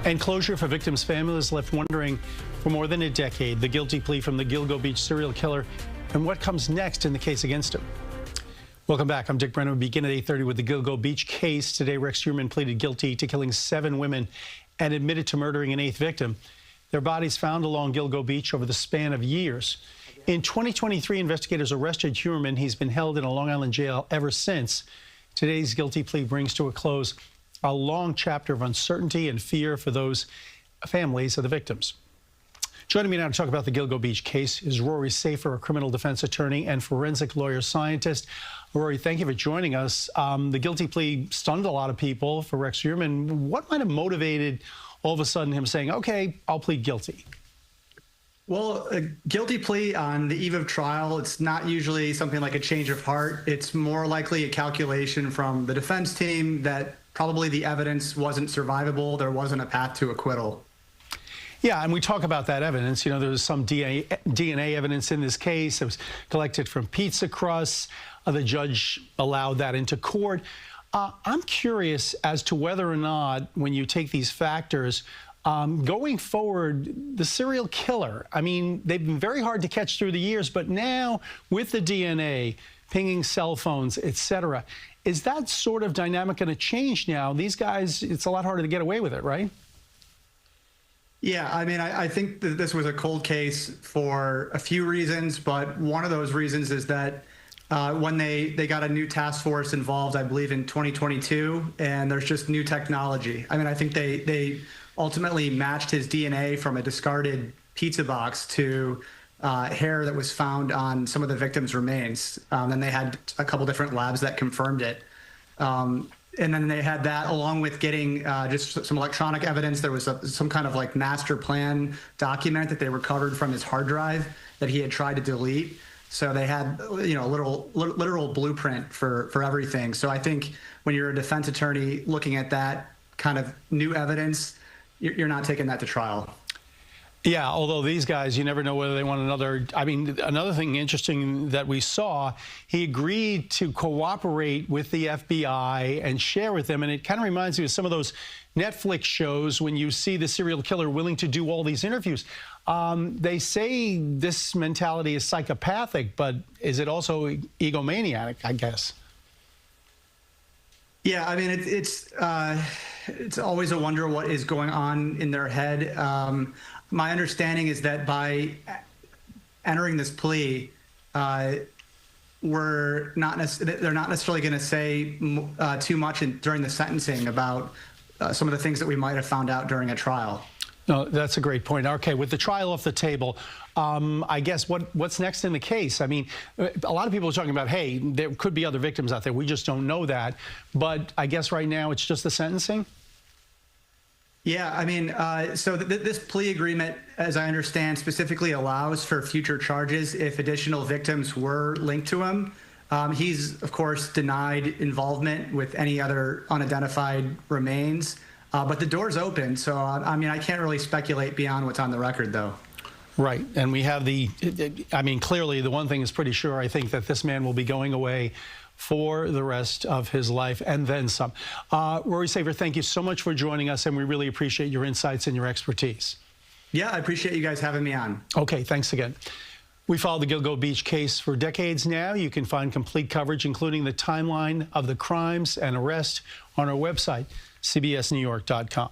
And closure for victims' families left wondering for more than a decade. The guilty plea from the Gilgo Beach serial killer and what comes next in the case against him. Welcome back. I'm Dick Brennan. We begin at 8:30 with the Gilgo Beach case. Today, Rex Heuermann pleaded guilty to killing 7 women and admitted to murdering an 8th victim. Their bodies found along Gilgo Beach over the span of years. In 2023, investigators arrested Heuermann. He's been held in a Long Island jail ever since. Today's guilty plea brings to a close a long chapter of uncertainty and fear for those families of the victims. Joining me now to talk about the Gilgo Beach case is Rory Safir, a criminal defense attorney and forensic lawyer scientist. Rory, thank you for joining us. The guilty plea stunned a lot of people for Rex Heuermann. What might have motivated all of a sudden him saying, okay, I'll plead guilty? Well, a guilty plea on the eve of trial, it's not usually something like a change of heart. It's more likely a calculation from the defense team that probably the evidence wasn't survivable. There wasn't a path to acquittal. Yeah, and we talk about that evidence. You know, there was some DNA evidence in this case. It was collected from pizza crusts. The judge allowed that into court. I'm curious as to whether or not, when you take these factors, going forward, the serial killer, I mean, they've been very hard to catch through the years, but now with the DNA, pinging cell phones, etc., is that sort of dynamic going to change now? These guys, it's a lot harder to get away with it, right? Yeah, I mean, I think that this was a cold case for a few reasons, but one of those reasons is that when they got a new task force involved, I believe in 2022, and there's just new technology. I mean, I think they ultimately matched his DNA from a discarded pizza box to hair that was found on some of the victims' remains. Then they had a couple different labs that confirmed it. And then they had that along with getting just some electronic evidence. There was some kind of like master plan document that they recovered from his hard drive that he had tried to delete. So they had, you know, a literal blueprint for everything. So I think when you're a defense attorney looking at that kind of new evidence, you're not taking that to trial. Yeah, although these guys, you never know whether they want another. I mean, another thing interesting that we saw, he agreed to cooperate with the FBI and share with them. And it kind of reminds me of some of those Netflix shows when you see the serial killer willing to do all these interviews. They say this mentality is psychopathic, but is it also egomaniac, I guess? Yeah, I mean, it's always a wonder what is going on in their head. My understanding is that by entering this plea, they're not necessarily going to say too much during the sentencing about some of the things that we might have found out during a trial. No, that's a great point. Okay, with the trial off the table, I guess what's next in the case? I mean, a lot of people are talking about, hey, there could be other victims out there. We just don't know that. But I guess right now it's just the sentencing? Yeah, I mean, so this plea agreement, as I understand, specifically allows for future charges if additional victims were linked to him. He's, of course, denied involvement with any other unidentified remains. But the door's open, so I mean, I can't really speculate beyond what's on the record, though. Right, and we have I mean, clearly the one thing is pretty sure, I think, that this man will be going away for the rest of his life and then some. Rory Safir, thank you so much for joining us, and we really appreciate your insights and your expertise. Yeah, I appreciate you guys having me on. Okay, thanks again. We followed the Gilgo Beach case for decades now. You can find complete coverage, including the timeline of the crimes and arrest, on our website, cbsnewyork.com.